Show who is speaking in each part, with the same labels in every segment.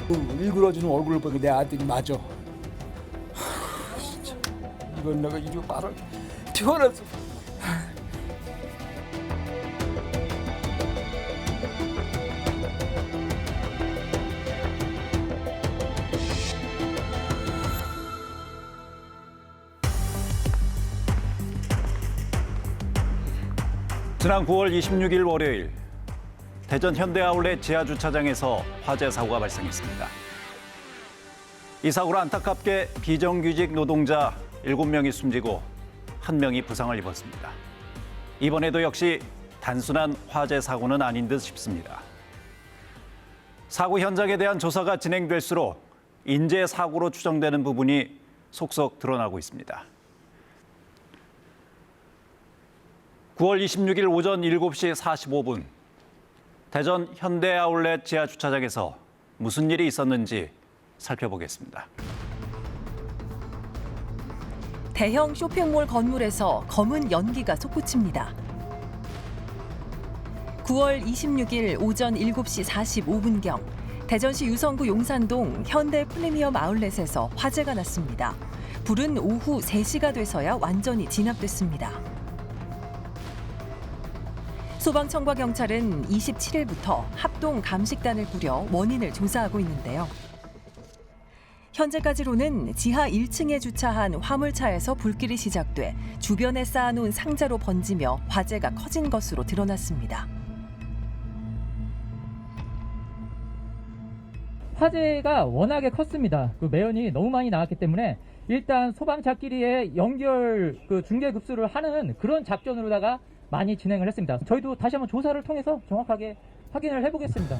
Speaker 1: 일그러지는 얼굴을 보니까 내 아들이 맞아. 진짜 이건 내가 이리 말을 태어나서.
Speaker 2: 지난 9월 26일 월요일 대전 현대아울렛 지하주차장에서 화재 사고가 발생했습니다. 이 사고로 안타깝게 비정규직 노동자 7명이 숨지고 1명이 부상을 입었습니다. 이번에도 역시 단순한 화재 사고는 아닌 듯 싶습니다. 사고 현장에 대한 조사가 진행될수록 인재 사고로 추정되는 부분이 속속 드러나고 있습니다. 9월 26일 오전 7시 45분 대전 현대아울렛 지하주차장에서 무슨 일이 있었는지 살펴보겠습니다.
Speaker 3: 대형 쇼핑몰 건물에서 검은 연기가 솟구칩니다. 9월 26일 오전 7시 45분경 대전시 유성구 용산동 현대 프리미엄 아울렛에서 화재가 났습니다. 불은 오후 3시가 돼서야 완전히 진압됐습니다. 소방청과 경찰은 27일부터 합동 감식단을 꾸려 원인을 조사하고 있는데요. 현재까지로는 지하 1층에 주차한 화물차에서 불길이 시작돼 주변에 쌓아놓은 상자로 번지며 화재가 커진 것으로 드러났습니다.
Speaker 4: 화재가 워낙에 컸습니다. 그 매연이 너무 많이 나왔기 때문에 일단 소방차끼리의 연결 중계 급수를 하는 그런 작전으로다가 많이 진행을 했습니다. 저희도 다시 한번 조사를 통해서 정확하게 확인을 해보겠습니다.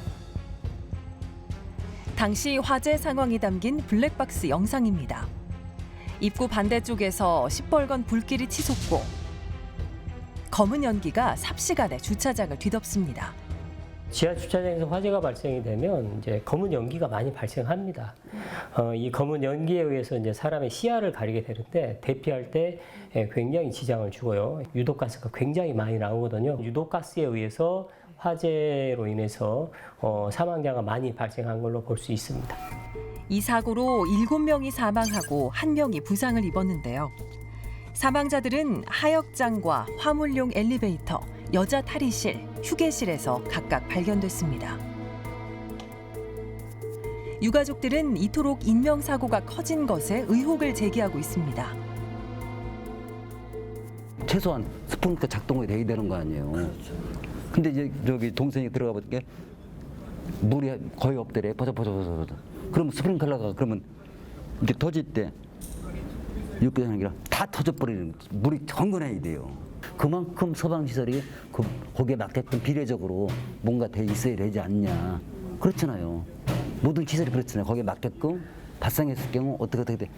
Speaker 3: 당시 화재 상황이 담긴 블랙박스 영상입니다. 입구 반대쪽에서 시뻘건 불길이 치솟고 검은 연기가 삽시간에 주차장을 뒤덮습니다.
Speaker 5: 지하 주차장에서 화재가 발생이 되면 이제 검은 연기가 많이 발생합니다. 이 검은 연기에 의해서 이제 사람의 시야를 가리게 되는데 대피할 때 굉장히 지장을 주고요. 유독가스가 굉장히 많이 나오거든요. 유독가스에 의해서 화재로 인해서 사망자가 많이 발생한 걸로 볼 수 있습니다.
Speaker 3: 이 사고로 7명이 사망하고 1명이 부상을 입었는데요. 사망자들은 하역장과 화물용 엘리베이터, 여자 탈의실, 휴게실에서 각각 발견됐습니다. 유가족들은 이토록 인명사고가 커진 것에 의혹을 제기하고 있습니다.
Speaker 6: 최소한 스프링클러 작동이 돼야 되는 거 아니에요. 근데 이제 저기 동생이 들어가 보니까 물이 거의 없더래. 버저버저. 그러면 스프링클러가 그러면 이렇게 터질 때 이렇게 하는 게 아니라 다 터져버리는 물이 정건해야 돼요. 그만큼 소방시설이 거기에 맞게끔 비례적으로 뭔가 돼 있어야 되지 않냐. 그렇잖아요. 모든 시설이 그렇잖아요. 거기에 맞게끔 발생했을 경우 어떻게 돼.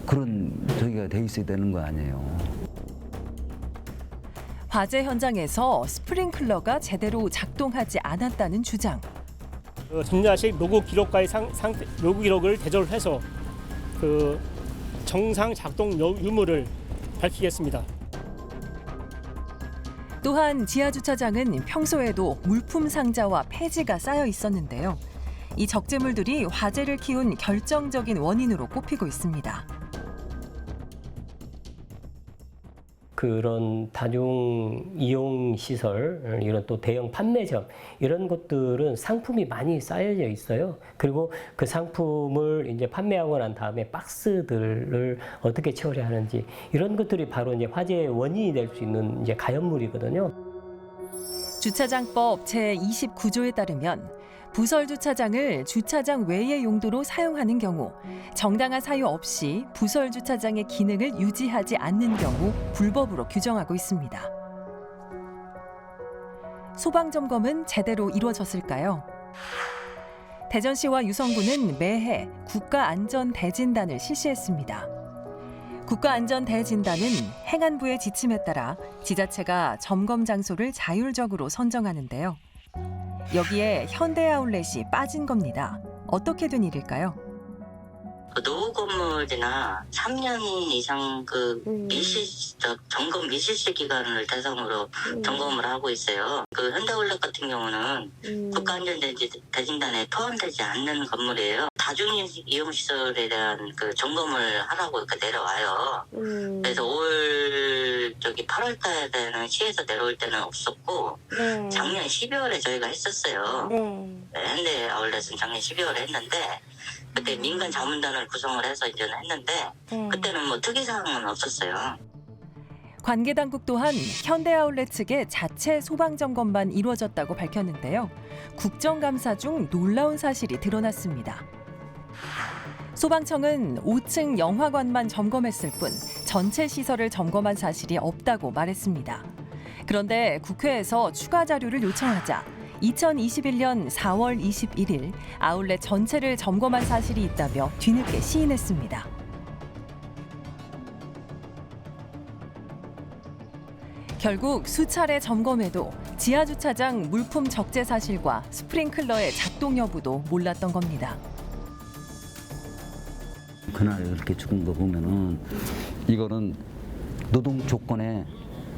Speaker 6: 그런 저기가 돼 있어야 되는 거 아니에요.
Speaker 3: 화재 현장에서 스프링클러가 제대로 작동하지 않았다는 주장.
Speaker 7: 전자식 로그 기록과의 로그 기록을 대조해서 그 정상 작동 유무를 밝히겠습니다.
Speaker 3: 또한 지하주차장은 평소에도 물품 상자와 폐지가 쌓여 있었는데요. 이 적재물들이 화재를 키운 결정적인 원인으로 꼽히고 있습니다.
Speaker 5: 그런 다중 이용 시설, 이런 또 대형 판매점 이런 것들은 상품이 많이 쌓여져 있어요. 그리고 그 상품을 이제 판매하고 난 다음에 박스들을 어떻게 처리하는지 이런 것들이 바로 이제 화재의 원인이 될 수 있는 이제 가연물이거든요.
Speaker 3: 주차장법 제29조에 따르면 부설 주차장을 주차장 외의 용도로 사용하는 경우 정당한 사유 없이 부설 주차장의 기능을 유지하지 않는 경우 불법으로 규정하고 있습니다. 소방 점검은 제대로 이루어졌을까요? 대전시와 유성구는 매해 국가안전대진단을 실시했습니다. 국가안전대진단은 행안부의 지침에 따라 지자체가 점검 장소를 자율적으로 선정하는데요. 여기에 현대아울렛이 빠진 겁니다. 어떻게 된 일일까요?
Speaker 8: 그 노후 건물이나 3년 이상 그 점검 미실시 기간을 대상으로 점검을 하고 있어요. 그 현대아울렛 같은 경우는 국가안전대진단에 포함되지 않는 건물이에요. 다중이용시설에 대한 그 점검을 하라고 이렇게 내려와요. 그래서 8월 달에는 시에서 내려올 때는 없었고 작년 12월에 저희가 했었어요. 현대아울렛은 작년 12월에 했는데 그때 민간 자문단을 구성을 해서 이제는 했는데 그때는 뭐 특이사항은 없었어요.
Speaker 3: 관계 당국 또한 현대아울렛 측의 자체 소방 점검만 이루어졌다고 밝혔는데요. 국정감사 중 놀라운 사실이 드러났습니다. 소방청은 5층 영화관만 점검했을 뿐 전체 시설을 점검한 사실이 없다고 말했습니다. 그런데 국회에서 추가 자료를 요청하자 2021년 4월 21일 아울렛 전체를 점검한 사실이 있다며 뒤늦게 시인했습니다. 결국 수차례 점검해도 지하주차장 물품 적재 사실과 스프링클러의 작동 여부도 몰랐던 겁니다.
Speaker 6: 그날 이렇게 죽은 거 보면은 이거는 노동 조건에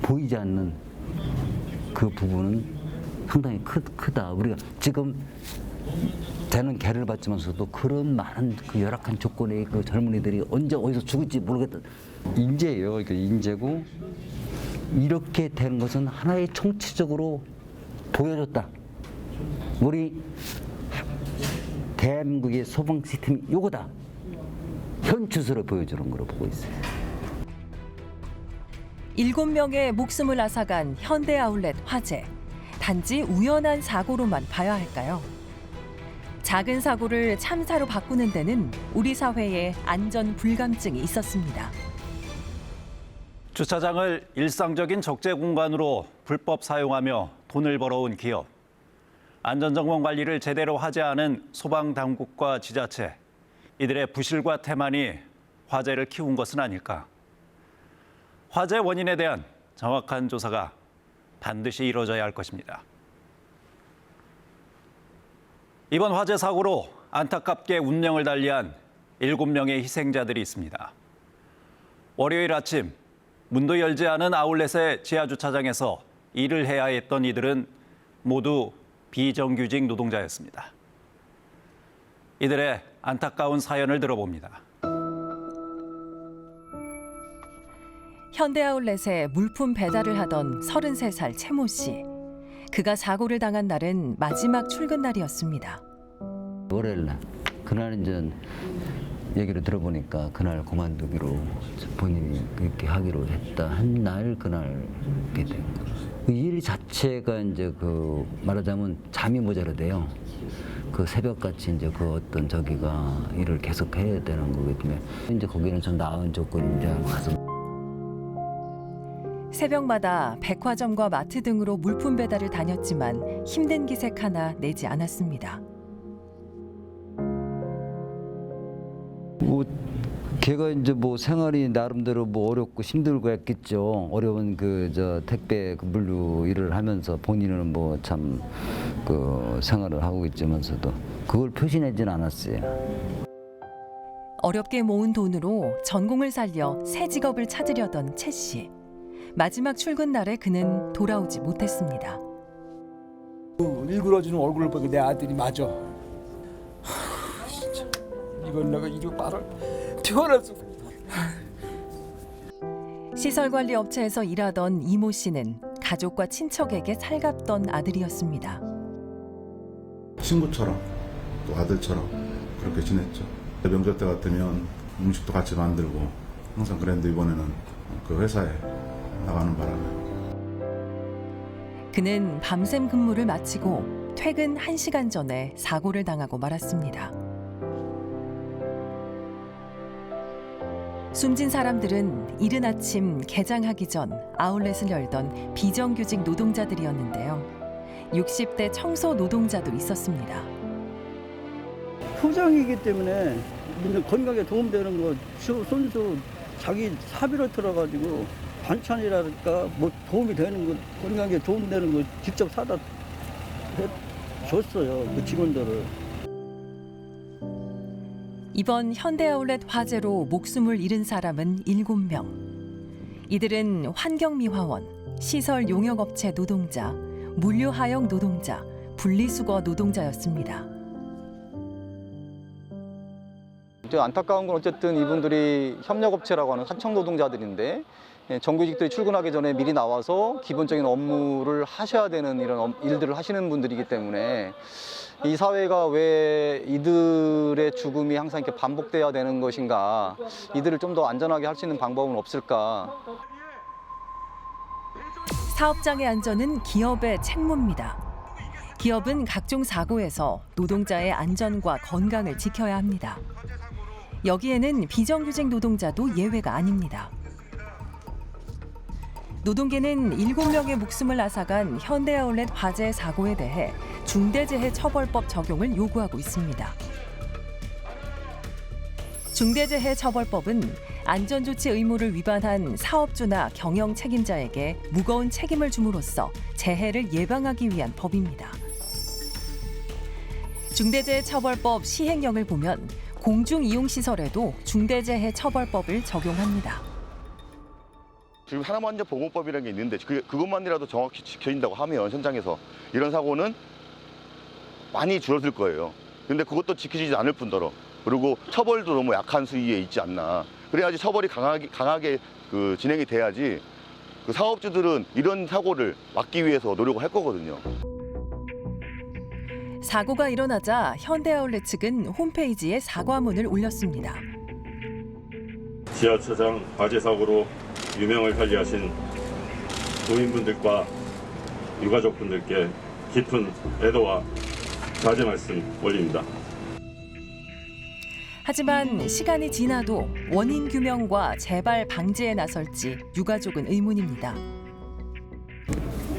Speaker 6: 보이지 않는 그 부분은 상당히 크다. 우리가 지금 되는 개를 받지만서도 그런 많은 그 열악한 조건의 그 젊은이들이 언제 어디서 죽을지 모르겠다. 인재예요. 이게 인재고 이렇게 된 것은 하나의 총체적으로 보여줬다. 우리 대한민국의 소방 시스템이 요거다. 현주소를 보여주는 거로 보고 있어요.
Speaker 3: 7명의 목숨을 앗아간 현대아울렛 화재. 단지 우연한 사고로만 봐야 할까요? 작은 사고를 참사로 바꾸는 데는 우리 사회에 안전 불감증이 있었습니다.
Speaker 2: 주차장을 일상적인 적재 공간으로 불법 사용하며 돈을 벌어온 기업. 안전정원 관리를 제대로 하지 않은 소방당국과 지자체. 이들의 부실과 태만이 화재를 키운 것은 아닐까. 화재 원인에 대한 정확한 조사가 반드시 이루어져야 할 것입니다. 이번 화재 사고로 안타깝게 운명을 달리한 7명의 희생자들이 있습니다. 월요일 아침 문도 열지 않은 아울렛의 지하주차장에서 일을 해야 했던 이들은 모두 비정규직 노동자였습니다. 이들의 안타까운 사연을 들어봅니다.
Speaker 3: 현대아울렛에 물품 배달을 하던 33살 최모 씨. 그가 사고를 당한 날은 마지막 출근 날이었습니다.
Speaker 6: 월요일 날 그날 이제 얘기를 들어보니까 그날 그만두기로 본인이 그렇게 하기로 했다 한 날 그날 이렇게 된 거예요. 일 자체가 이제 그 말하자면 잠이 모자라대요. 그 새벽같이 이제 그 어떤 저기가 일을 계속 해야 되는 거기 때문에 이제 거기는 좀 나은 조건이 이제 가서.
Speaker 3: 새벽마다 백화점과 마트 등으로 물품 배달을 다녔지만 힘든 기색 하나 내지 않았습니다.
Speaker 6: 뭐 걔가 이제 뭐 생활이 나름대로 뭐 어렵고 힘들고 했겠죠. 어려운 그 저 택배 그 물류 일을 하면서 본인은 뭐 참 그 생활을 하고 있지만서도 그걸 표시내지는 않았어요.
Speaker 3: 어렵게 모은 돈으로 전공을 살려 새 직업을 찾으려던 최 씨. 마지막 출근 날에 그는 돌아오지 못했습니다.
Speaker 1: 일그러지는 얼굴을 보고 내 아들이 맞아. 진짜 이건 내가 이거 말을 태어나서.
Speaker 3: 시설관리 업체에서 일하던 이모 씨는 가족과 친척에게 살갑던 아들이었습니다.
Speaker 9: 친구처럼 또 아들처럼 그렇게 지냈죠. 명절 때 같으면 음식도 같이 만들고 항상 그랬는데 이번에는 그 회사에 나가는 바람에
Speaker 3: 그는 밤샘 근무를 마치고 퇴근 1시간 전에 사고를 당하고 말았습니다. 숨진 사람들은 이른 아침 개장하기 전 아울렛을 열던 비정규직 노동자들이었는데요. 60대 청소 노동자도 있었습니다.
Speaker 10: 소장이기 때문에 건강에 도움되는 거 손수 자기 사비로 들어가지고 반찬이랄까 뭐 도움이 되는 거 건강에 도움되는 거 직접 사다 줬어요. 그 직원들을.
Speaker 3: 이번 현대아울렛 화재로 목숨을 잃은 사람은 7명. 이들은 환경미화원, 시설용역업체 노동자, 물류하역 노동자, 분리수거 노동자였습니다.
Speaker 11: 안타까운 건 어쨌든 이분들이 협력업체라고 하는 하청 노동자들인데 정규직들이 출근하기 전에 미리 나와서 기본적인 업무를 하셔야 되는 이런 일들을 하시는 분들이기 때문에 이 사회가 왜 이들의 죽음이 항상 이렇게 반복돼야 되는 것인가, 이들을 좀 더 안전하게 할 수 있는 방법은 없을까.
Speaker 3: 사업장의 안전은 기업의 책무입니다. 기업은 각종 사고에서 노동자의 안전과 건강을 지켜야 합니다. 여기에는 비정규직 노동자도 예외가 아닙니다. 노동계는 7명의 목숨을 앗아간 현대아울렛 화재 사고에 대해 중대재해처벌법 적용을 요구하고 있습니다. 중대재해처벌법은 안전조치 의무를 위반한 사업주나 경영 책임자에게 무거운 책임을 줌으로써 재해를 예방하기 위한 법입니다. 중대재해처벌법 시행령을 보면 공중이용시설에도 중대재해처벌법을 적용합니다.
Speaker 12: 지금 산업안전보건법이라는 게 있는데 그것만이라도 정확히 지켜진다고 하면 현장에서 이런 사고는 많이 줄어들 거예요. 근데 그것도 지켜지지 않을 뿐더러 그리고 처벌도 너무 약한 수위에 있지 않나. 그래야지 처벌이 강하게 진행이 돼야지 그 사업주들은 이런 사고를 막기 위해서 노력을 할 거거든요.
Speaker 3: 사고가 일어나자 현대아울렛 측은 홈페이지에 사과문을 올렸습니다.
Speaker 13: 지하차장 화재 사고로 유명을 달리하신 도민분들과 유가족분들께 깊은 애도와 자제 말씀 올립니다.
Speaker 3: 하지만 시간이 지나도 원인 규명과 재발 방지에 나설지 유가족은 의문입니다.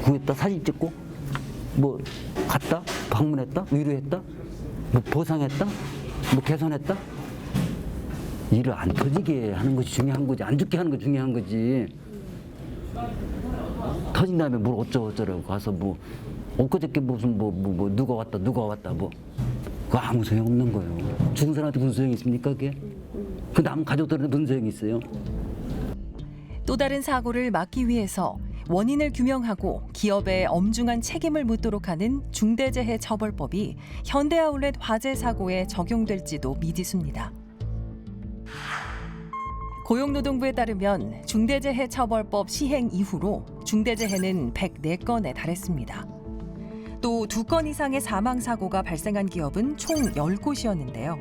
Speaker 6: 구했다, 사진 찍고 뭐 갔다, 방문했다, 위로했다, 뭐 보상했다, 뭐 개선했다. 일을 안 터지게 하는 것이 중요한 거지, 안 죽게 하는 거 중요한 거지. 터진 다음에 뭘 어쩌고저쩌고 가서 뭐 엊그저께 무슨 뭐 누가 왔다 뭐 그거 아무 소용 없는 거예요. 죽은 사람한테 무슨 소용이 있습니까 그게? 그 남 가족들한테 무슨 소용이 있어요?
Speaker 3: 또 다른 사고를 막기 위해서 원인을 규명하고 기업에 엄중한 책임을 묻도록 하는 중대재해처벌법이 현대아울렛 화재 사고에 적용될지도 미지수입니다. 고용노동부에 따르면 중대재해처벌법 시행 이후로 중대재해는 104건에 달했습니다. 또 2건 이상의 사망사고가 발생한 기업은 총 10곳이었는데요.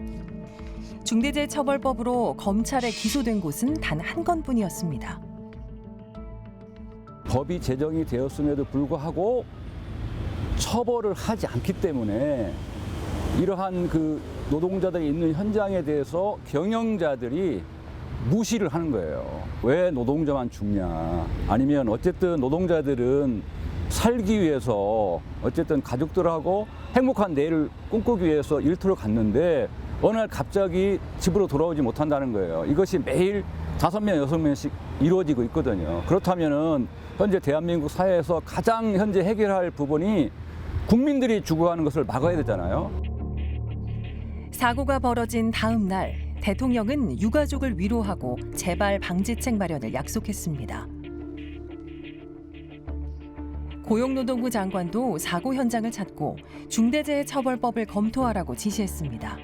Speaker 3: 중대재해처벌법으로 검찰에 기소된 곳은 단 1건뿐이었습니다.
Speaker 14: 법이 제정이 되었음에도 불구하고 처벌을 하지 않기 때문에 이러한 노동자들이 있는 현장에 대해서 경영자들이 무시를 하는 거예요. 왜 노동자만 죽냐? 아니면 어쨌든 노동자들은 살기 위해서 어쨌든 가족들하고 행복한 내일을 꿈꾸기 위해서 일터를 갔는데 어느 날 갑자기 집으로 돌아오지 못한다는 거예요. 이것이 매일 5명, 6명씩 이루어지고 있거든요. 그렇다면은 현재 대한민국 사회에서 가장 현재 해결할 부분이 국민들이 죽어가는 것을 막아야 되잖아요.
Speaker 3: 사고가 벌어진 다음 날 대통령은 유가족을 위로하고 재발 방지책 마련을 약속했습니다. 고용노동부 장관도 사고 현장을 찾고 중대재해처벌법을 검토하라고 지시했습니다.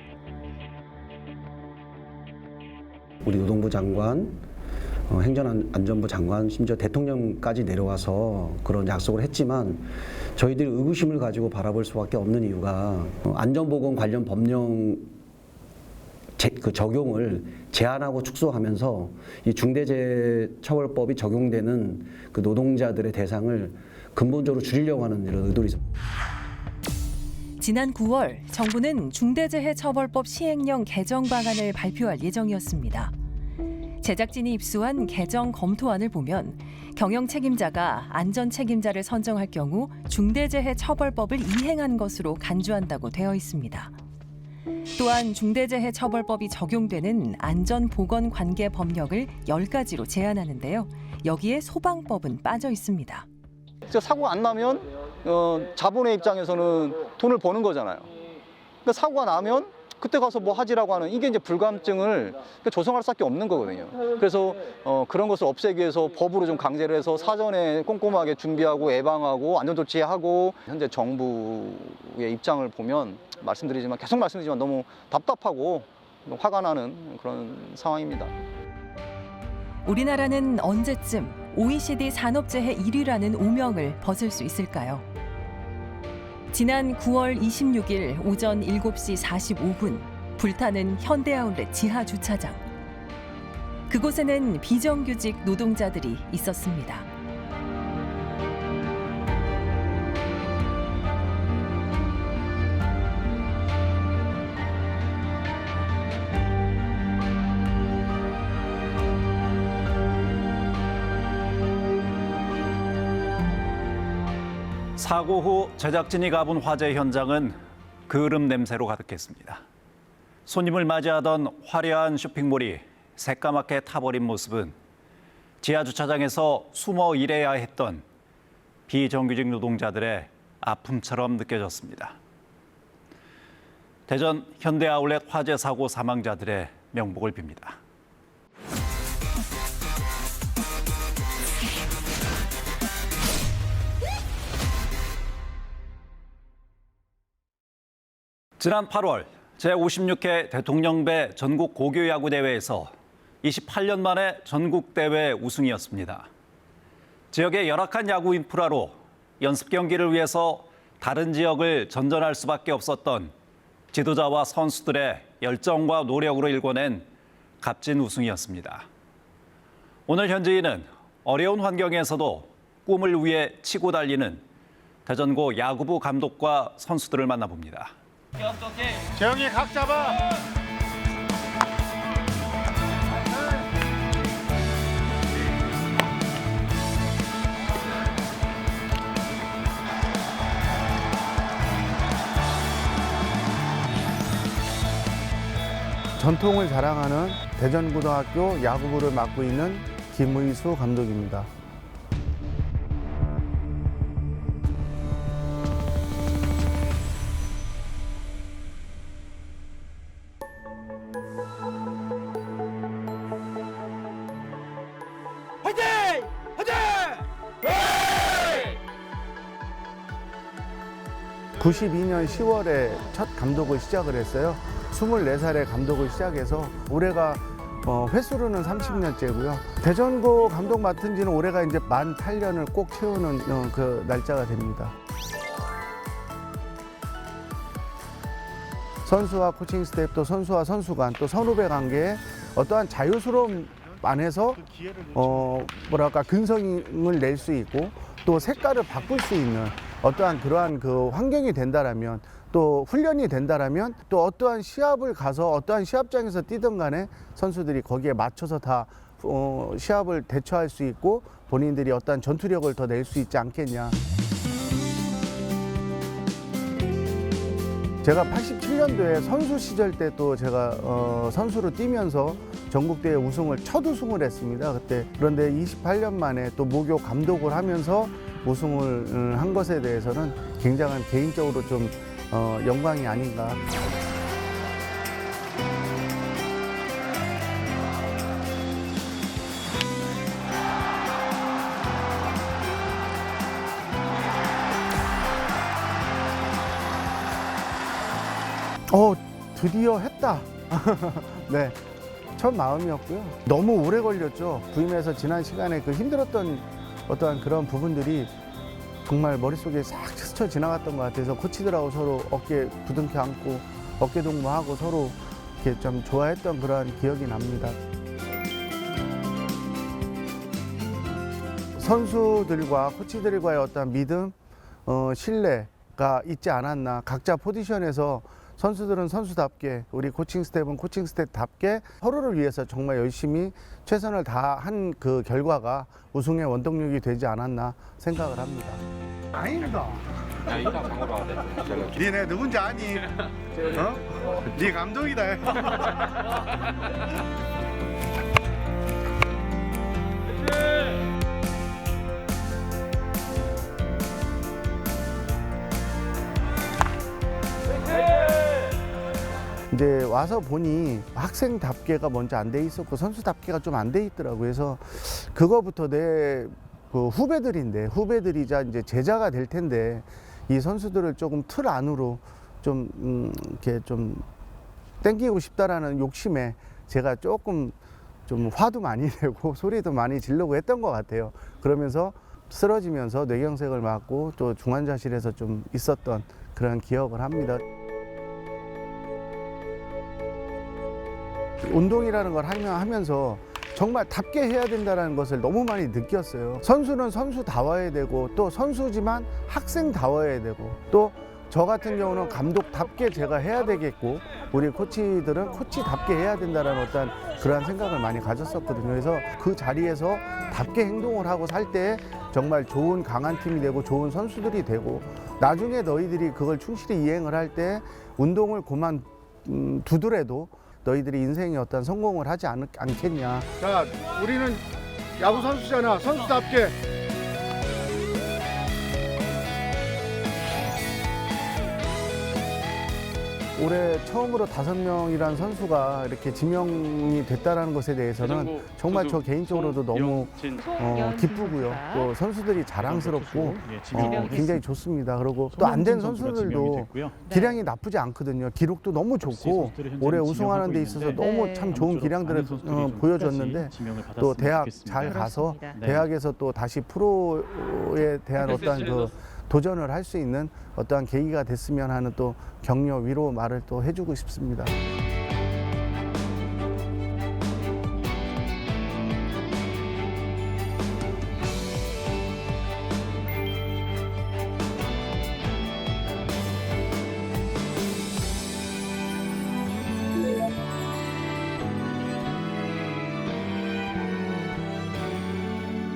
Speaker 15: 우리 노동부 장관, 행정안전부 장관, 심지어 대통령까지 내려와서 그런 약속을 했지만 저희들이 의구심을 가지고 바라볼 수밖에 없는 이유가 안전보건 관련 법령 적용을 제한하고 축소하면서 이 중대재해처벌법이 적용되는 그 노동자들의 대상을 근본적으로 줄이려고 하는 이런 의도를.
Speaker 3: 지난 9월 정부는 중대재해처벌법 시행령 개정 방안을 발표할 예정이었습니다. 제작진이 입수한 개정 검토안을 보면 경영 책임자가 안전 책임자를 선정할 경우 중대재해처벌법을 이행한 것으로 간주한다고 되어 있습니다. 또한 중대재해처벌법이 적용되는 안전보건관계 법령을 10가지로 제한하는데요. 여기에 소방법은 빠져 있습니다.
Speaker 11: 사고가 안 나면 자본의 입장에서는 돈을 버는 거잖아요. 그러니까 사고가 나면 그때 가서 뭐 하지라고 하는 이게 이제 불감증을 조성할 수밖에 없는 거거든요. 그래서 그런 것을 없애기 위해서 법으로 좀 강제를 해서 사전에 꼼꼼하게 준비하고 예방하고 안전조치하고 현재 정부의 입장을 보면 계속 말씀드리지만 너무 답답하고 화가 나는 그런 상황입니다.
Speaker 3: 우리나라는 언제쯤 OECD 산업재해 1위라는 오명을 벗을 수 있을까요? 지난 9월 26일 오전 7시 45분 불타는 현대아울렛 지하 주차장. 그곳에는 비정규직 노동자들이 있었습니다.
Speaker 2: 사고 후 제작진이 가본 화재 현장은 그을음 냄새로 가득했습니다. 손님을 맞이하던 화려한 쇼핑몰이 새까맣게 타버린 모습은 지하 주차장에서 숨어 일해야 했던 비정규직 노동자들의 아픔처럼 느껴졌습니다. 대전 현대아울렛 화재 사고 사망자들의 명복을 빕니다. 지난 8월 제56회 대통령배 전국 고교야구대회에서 28년 만에 전국대회 우승이었습니다. 지역의 열악한 야구 인프라로 연습 경기를 위해서 다른 지역을 전전할 수밖에 없었던 지도자와 선수들의 열정과 노력으로 일궈낸 값진 우승이었습니다. 오늘 현지인은 어려운 환경에서도 꿈을 위해 치고 달리는 대전고 야구부 감독과 선수들을 만나봅니다.
Speaker 16: 재영이 각 잡아.
Speaker 17: 전통을 자랑하는 대전고등학교 야구부를 맡고 있는 김의수 감독입니다.
Speaker 1: 화이팅! 화이팅!
Speaker 17: 92년 10월에 첫 감독을 시작을 했어요. 24살에 감독을 시작해서 올해가 횟수로는 30년째고요. 대전고 감독 맡은 지는 올해가 이제 만 8년을 꼭 채우는 그 날짜가 됩니다. 선수와 코칭 스태프 또 선수와 선수 간 또 선후배 관계에 어떠한 자유스러움 안에서 뭐랄까 근성을 낼 수 있고 또 색깔을 바꿀 수 있는 어떠한 그러한 그 환경이 된다라면 또 훈련이 된다라면 또 어떠한 시합을 가서 어떠한 시합장에서 뛰든 간에 선수들이 거기에 맞춰서 다 시합을 대처할 수 있고 본인들이 어떠한 전투력을 더 낼 수 있지 않겠냐. 제가 87년도에 선수 시절 때 또 제가 선수로 뛰면서 전국대회 우승을 첫 우승을 했습니다. 그때 그런데 28년 만에 또 모교 감독을 하면서 우승을 한 것에 대해서는 굉장한 개인적으로 좀 영광이 아닌가. 드디어 했다. 네, 첫 마음이었고요. 너무 오래 걸렸죠. 부임해서 지난 시간에 그 힘들었던 어떠한 그런 부분들이 정말 머릿속에 싹 스쳐 지나갔던 것 같아서 코치들하고 서로 어깨 부둥켜 안고 어깨 동무하고 서로 이렇게 좀 좋아했던 그런 기억이 납니다. 선수들과 코치들과의 어떤 믿음, 신뢰가 있지 않았나. 각자 포지션에서 선수들은 선수답게 우리 코칭 스태프는 코칭 스태프답게 서로를 위해서 정말 열심히 최선을 다한 그 결과가 우승의 원동력이 되지 않았나 생각을 합니다. 아닙니다.
Speaker 16: 야, 이따 방으로 와야 돼.
Speaker 17: 니네 누군지 아니? 네 감독이다. 이제 와서 보니 학생답게가 먼저 안 돼 있었고 선수답게가 좀 안 돼 있더라고요. 그래서 그거부터 내 그 후배들이자 이제 제자가 될 텐데 이 선수들을 조금 틀 안으로 좀 이렇게 좀 땡기고 싶다라는 욕심에 제가 조금 좀 화도 많이 내고 소리도 많이 지르고 했던 것 같아요. 그러면서 쓰러지면서 뇌경색을 맞고 또 중환자실에서 좀 있었던 그런 기억을 합니다. 운동이라는 걸 하면서 정말 답게 해야 된다는 것을 너무 많이 느꼈어요. 선수는 선수다워야 되고 또 선수지만 학생다워야 되고 또 저 같은 경우는 감독답게 제가 해야 되겠고 우리 코치들은 코치답게 해야 된다는 어떤 그러한 생각을 많이 가졌었거든요. 그래서 그 자리에서 답게 행동을 하고 살 때 정말 좋은 강한 팀이 되고 좋은 선수들이 되고 나중에 너희들이 그걸 충실히 이행을 할 때 운동을 두더라도 너희들이 인생의 어떤 성공을 하지 않겠냐. 자, 우리는 야구 선수잖아. 선수답게. 올해 처음으로 5명이라는 선수가 이렇게 지명이 됐다는 것에 대해서는 정말 저 개인적으로도 너무 기쁘고요. 또 선수들이 자랑스럽고 굉장히 좋습니다. 그리고 또 안 된 선수들도 기량이 나쁘지 않거든요. 기록도 너무 좋고 올해 우승하는 데 있어서 너무 참 좋은 기량들을 보여줬는데 또 대학 잘 가서 대학에서 또 다시 프로에 대한 어떤 그 도전을 할 수 있는 어떠한 계기가 됐으면 하는 또 격려, 위로 말을 또 해주고 싶습니다.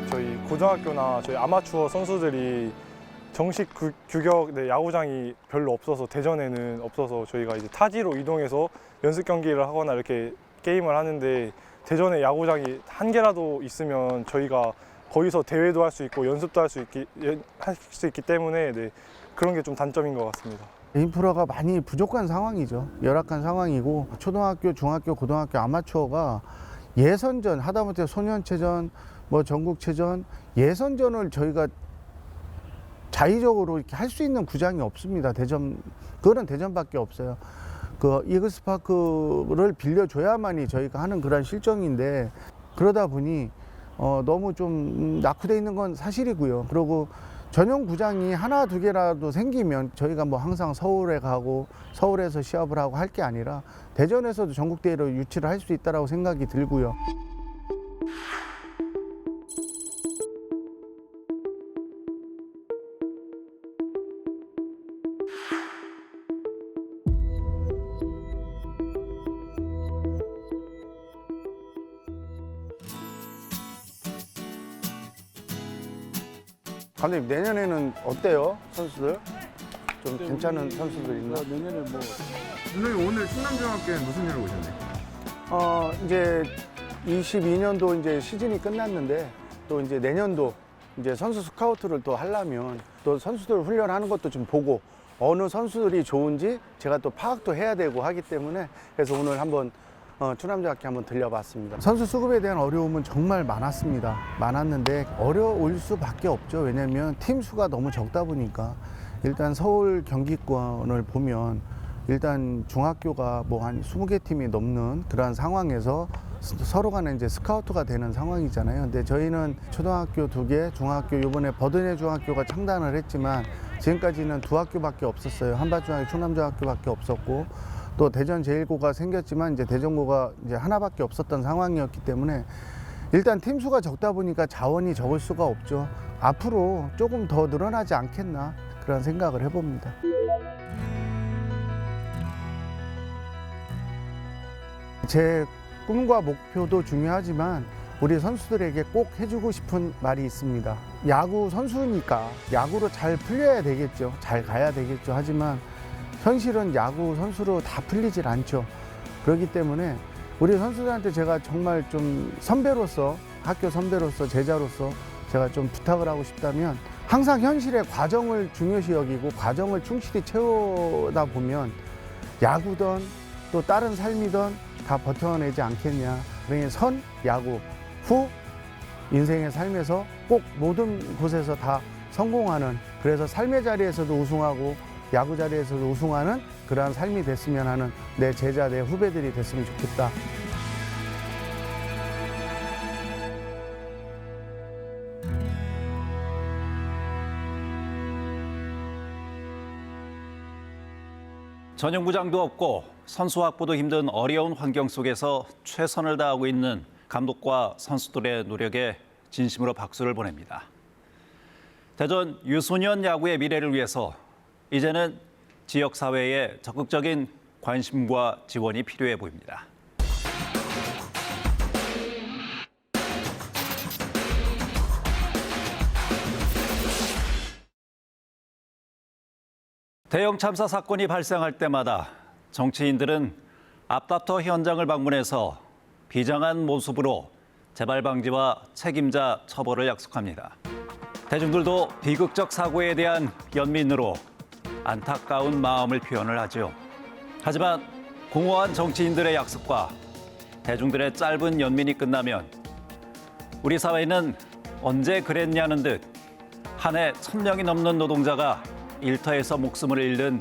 Speaker 18: 저희 고등학교나 저희 아마추어 선수들이 정식 규격 야구장이 별로 없어서 대전에는 없어서 저희가 이제 타지로 이동해서 연습 경기를 하거나 이렇게 게임을 하는데 대전에 야구장이 한 개라도 있으면 저희가 거기서 대회도 할 수 있고 연습도 할 수 있기 때문에 그런 게 좀 단점인 것 같습니다.
Speaker 17: 인프라가 많이 부족한 상황이죠. 열악한 상황이고 초등학교, 중학교, 고등학교 아마추어가 예선전 하다못해 소년체전, 뭐 전국체전, 예선전을 저희가 자의적으로 이렇게 할 수 있는 구장이 없습니다. 그거는 대전밖에 없어요. 그 이글스파크를 빌려줘야만이 저희가 하는 그런 실정인데 그러다 보니 너무 좀 낙후돼 있는 건 사실이고요. 그리고 전용 구장이 하나 두 개라도 생기면 저희가 뭐 항상 서울에 가고 서울에서 시합을 하고 할 게 아니라 대전에서도 전국대회로 유치를 할 수 있다라고 생각이 들고요. 감독님 내년에는 어때요? 선수들? 좀 괜찮은 선수들 있나?
Speaker 14: 내년에 뭐
Speaker 17: 선생님 오늘 충남중학교에 무슨 일을 오셨나요? 이제 22년도 이제 시즌이 끝났는데 또 이제 내년도 이제 선수 스카우트를 또 하려면 또 선수들 훈련하는 것도 좀 보고 어느 선수들이 좋은지 제가 또 파악도 해야 되고 하기 때문에 그래서 오늘 한번 충남중학교 한번 들려봤습니다. 선수 수급에 대한 어려움은 정말 많았는데 어려울 수밖에 없죠. 왜냐면 팀 수가 너무 적다 보니까 일단 서울 경기권을 보면 일단 중학교가 뭐 한 20개 팀이 넘는 그러한 상황에서 서로 간에 이제 스카우트가 되는 상황이잖아요. 근데 저희는 초등학교 2개, 중학교 이번에 버드네 중학교가 창단을 했지만 지금까지는 2학교밖에 없었어요. 한밭중학교, 충남중학교밖에 없었고 또 대전 제1고가 생겼지만 이제 대전고가 이제 하나밖에 없었던 상황이었기 때문에 일단 팀 수가 적다 보니까 자원이 적을 수가 없죠. 앞으로 조금 더 늘어나지 않겠나 그런 생각을 해봅니다. 제 꿈과 목표도 중요하지만 우리 선수들에게 꼭 해주고 싶은 말이 있습니다. 야구 선수니까 야구로 잘 풀려야 되겠죠. 잘 가야 되겠죠. 하지만 현실은 야구 선수로 다 풀리질 않죠. 그렇기 때문에 우리 선수들한테 제가 정말 좀 선배로서, 학교 선배로서, 제자로서 제가 좀 부탁을 하고 싶다면 항상 현실의 과정을 중요시 여기고 과정을 충실히 채우다 보면 야구든 또 다른 삶이든 다 버텨내지 않겠냐. 그러니 선, 야구, 후 인생의 삶에서 꼭 모든 곳에서 다 성공하는, 그래서 삶의 자리에서도 우승하고 야구 자리에서도 우승하는 그러한 삶이 됐으면 하는 내 제자, 내 후배들이 됐으면 좋겠다.
Speaker 2: 전용구장도 없고 선수 확보도 힘든 어려운 환경 속에서 최선을 다하고 있는 감독과 선수들의 노력에 진심으로 박수를 보냅니다. 대전 유소년 야구의 미래를 위해서 이제는 지역사회의 적극적인 관심과 지원이 필요해 보입니다. 대형 참사 사건이 발생할 때마다 정치인들은 앞다퉈 현장을 방문해서 비장한 모습으로 재발 방지와 책임자 처벌을 약속합니다. 대중들도 비극적 사고에 대한 연민으로 안타까운 마음을 표현을 하죠. 하지만 공허한 정치인들의 약속과 대중들의 짧은 연민이 끝나면 우리 사회는 언제 그랬냐는 듯 한 해 1,000명이 넘는 노동자가 일터에서 목숨을 잃는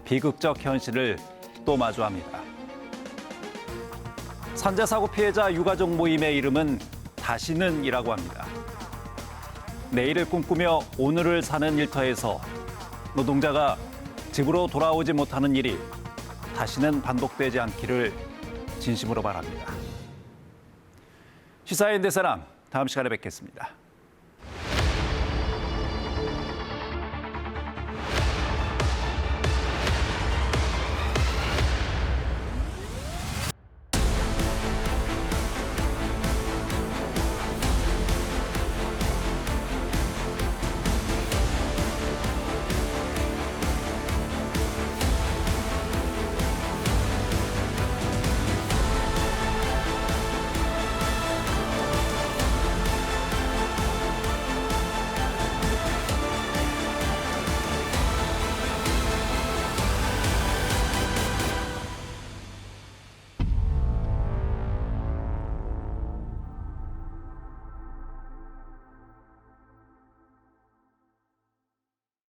Speaker 2: 비극적 현실을 또 마주합니다. 산재사고 피해자 유가족 모임의 이름은 다시는이라고 합니다. 내일을 꿈꾸며 오늘을 사는 일터에서 노동자가 집으로 돌아오지 못하는 일이 다시는 반복되지 않기를 진심으로 바랍니다. 시사인 대사람, 다음 시간에 뵙겠습니다.